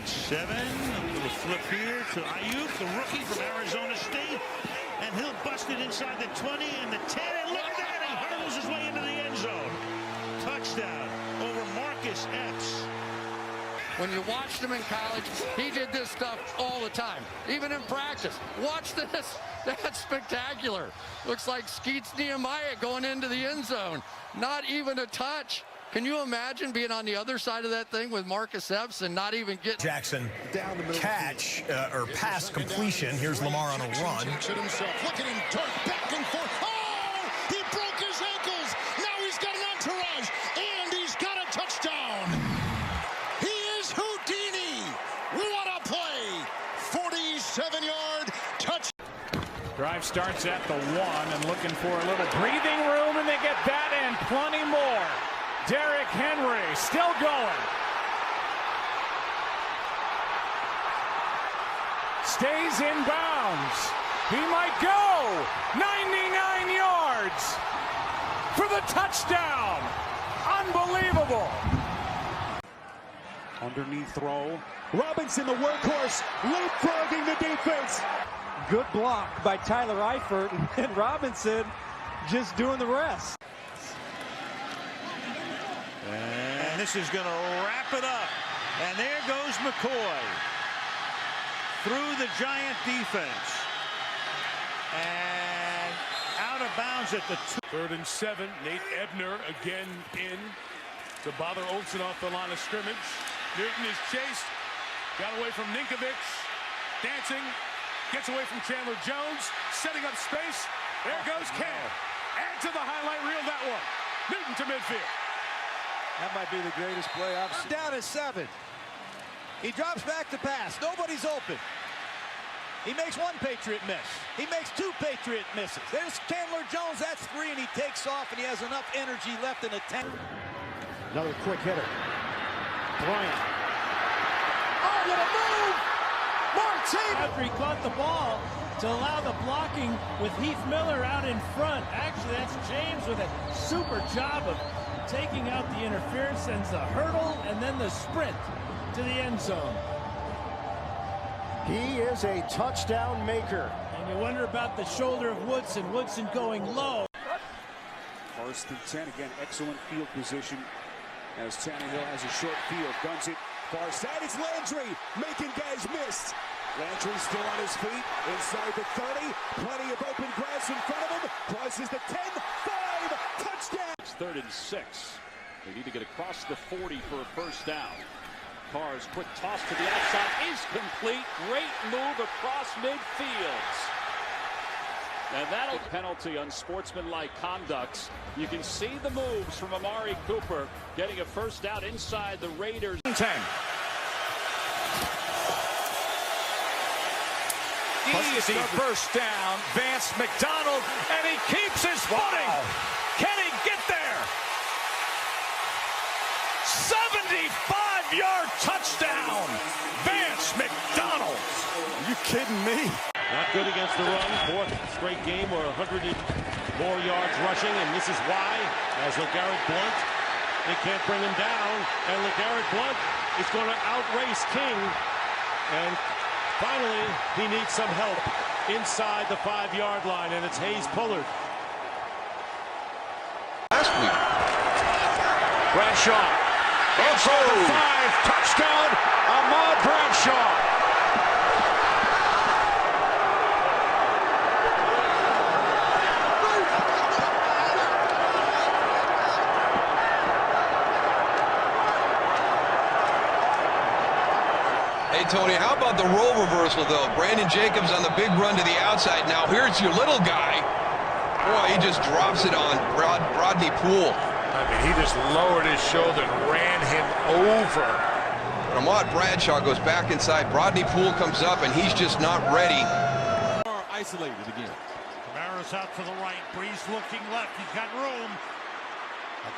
7. A little flip here to Ayuk, the rookie from Arizona State. And he'll bust it inside the 20 and the 10. And look at that, he hurdles his way into the end zone. Touchdown over Marcus Epps. When you watched him in college, he did this stuff all the time, even in practice. Watch this. That's spectacular. Looks like Skeets Nehemiah going into the end zone. Not even a touch. Can you imagine being on the other side of that thing with Marcus Epps and not even get Jackson down the middle catch or pass completion. Here's Lamar on a run. Jackson himself. Look at him dart back and forth. Oh, he broke his ankles. Now he's got an entourage, and he's got a touchdown. He is Houdini. What a play! 47-yard touch. Drive starts at the 1 and looking for a little breathing room, and they get that and plenty more. Derrick Henry still going. Stays in bounds. He might go. 99 yards for the touchdown. Unbelievable. Underneath throw. Robinson, the workhorse, leapfrogging the defense. Good block by Tyler Eifert, and Robinson just doing the rest. And this is going to wrap it up. And there goes McCoy through the Giant defense. And out of bounds at the 3rd and 7. Nate Ebner again in to bother Olsen off the line of scrimmage. Newton is chased. Got away from Ninkovich. Dancing. Gets away from Chandler Jones. Setting up space. There goes Cam. Add to the highlight reel that one. Newton to midfield. That might be the greatest play I've seen. Down at 7. He drops back to pass. Nobody's open. He makes 1 Patriot miss. He makes 2 Patriot misses. There's Chandler Jones. That's 3, and he takes off, and he has enough energy left in the tank. Another quick hitter. Bryant. Oh, what a move! Martin! After he caught the ball to allow the blocking with Heath Miller out in front. Actually, that's James with a super job of taking out the interference, sends the hurdle and then the sprint to the end zone. He is a touchdown maker. And you wonder about the shoulder of Woodson. Woodson going low. First and 10. Again, excellent field position as Tannehill has a short field. Guns it far side. It's Landry making guys miss. Landry still on his feet inside the 30. Plenty of open grass in front of him. Crosses the 10. 5. Touchdown. It's 3rd and 6. They need to get across the 40 for a first down. Carr's quick toss to the outside is complete. Great move across midfield. And that'll penalty on sportsmanlike conduct. You can see the moves from Amari Cooper getting a first down inside the Raiders. 10. Easy first down. Vance McDonald, and he keeps his footing. Can he get there? 75-yard touchdown. Vance McDonald. Are you kidding me? Not good against the run. 4th straight game or 100 more yards rushing. And this is why, as LeGarrette Blount, they can't bring him down. And LeGarrette Blount is going to outrace King. And finally, he needs some help inside the 5-yard line. And it's Hayes Pullard. last week? Bradshaw. Inside the 5. Touchdown, Ahmad Bradshaw. Hey, Tony, how about the role reversal, though? Brandon Jacobs on the big run to the outside. Now, here's your little guy. Boy, he just drops it on Rodney Poole. I mean, he just lowered his shoulder and ran him over. Ahmad Bradshaw goes back inside. Rodney Poole comes up, and he's just not ready. Isolated again. Kamara's out to the right. Breeze looking left. He's got room.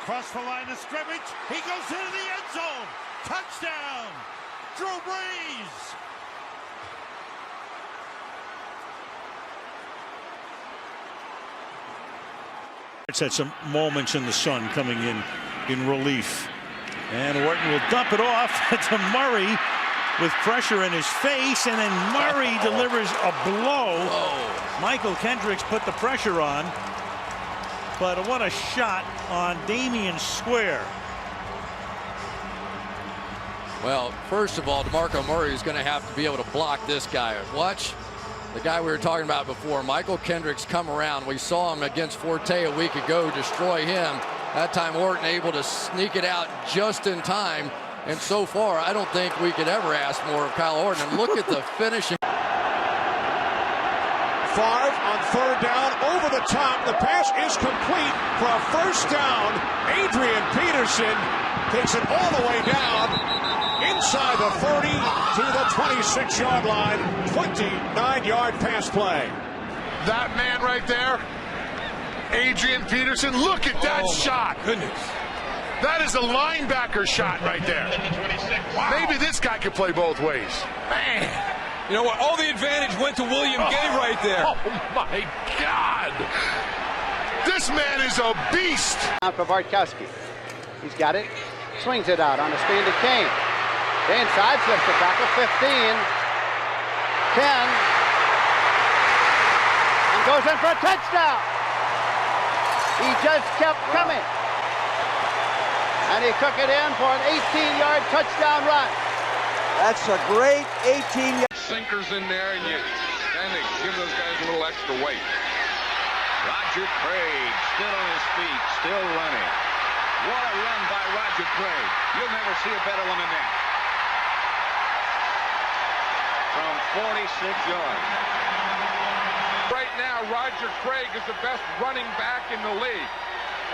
Across the line of scrimmage. He goes into the end zone. Touchdown. Drew Brees. It's had some moments in the sun coming in relief. And Orton will dump it off to Murray. with pressure in his face, and then Murray delivers a blow. Michael Kendricks put the pressure on, but what a shot on Damian Square. Well, first of all, DeMarco Murray is going to have to be able to block this guy. Watch the guy we were talking about before, Michael Kendricks, come around. We saw him against Forte a week ago destroy him. That time Orton able to sneak it out just in time. And so far, I don't think we could ever ask more of Kyle Orton. And look at the finishing. Favre on third down, over the top. The pass is complete for a first down. Adrian Peterson takes it all the way down inside the 30 to the 26-yard line. 29-yard pass play. That man right there, Adrian Peterson, look at that shot. Goodness. That is a linebacker shot right there. Wow. Maybe this guy could play both ways. Man. You know what? All the advantage went to William Gay right there. Oh, my God. This man is a beast. Out for Bartkowski. He's got it. Swings it out on a screen to Kane. Kane sidesteps the tackle. 15. 10. And goes in for a touchdown. He just kept coming. And he took it in for an 18-yard touchdown run. That's a great 18-yard. Sinkers in there, and you kind of give those guys a little extra weight. Roger Craig still on his feet, still running. What a run by Roger Craig. You'll never see a better one than that. From 46 yards. Right now, Roger Craig is the best running back in the league.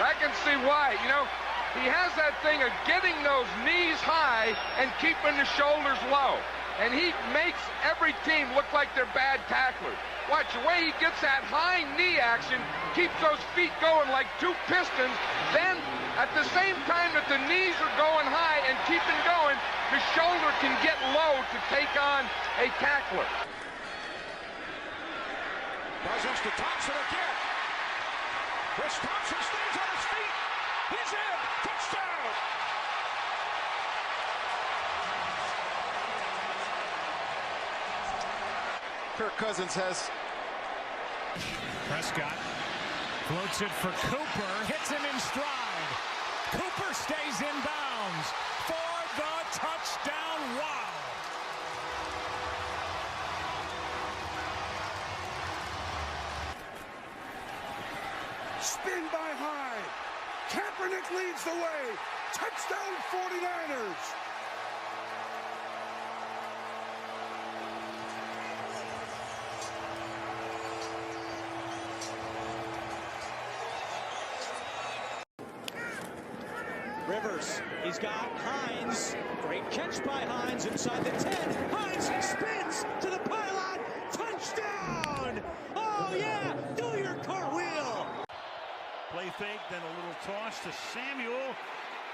I can see why. You know, he has that thing of getting those knees high and keeping the shoulders low. And he makes every team look like they're bad tacklers. Watch the way he gets that high knee action, keeps those feet going like two pistons. Then, at the same time that the knees are going high and keeping going, the shoulder can get low to take on a tackler. Cousins to Thompson again. Chris Thompson stays on his feet. He's in. Touchdown. Kirk Cousins has. Prescott floats it for Cooper, hits him in stride. Cooper stays in bounds for the touchdown. Wow. Spin by Hyde. Kaepernick leads the way. Touchdown 49ers. Rivers, he's got Hines. Great catch by Hines inside the 10. Hines spins to the pylon. Touchdown! Oh, yeah! Do your cartwheel! Play fake, then a little toss to Samuel.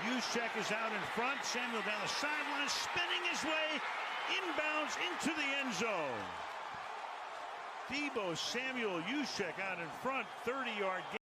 Juszczyk is out in front. Samuel down the sideline, spinning his way inbounds into the end zone. Debo Samuel Juszczyk out in front, 30-yard gain.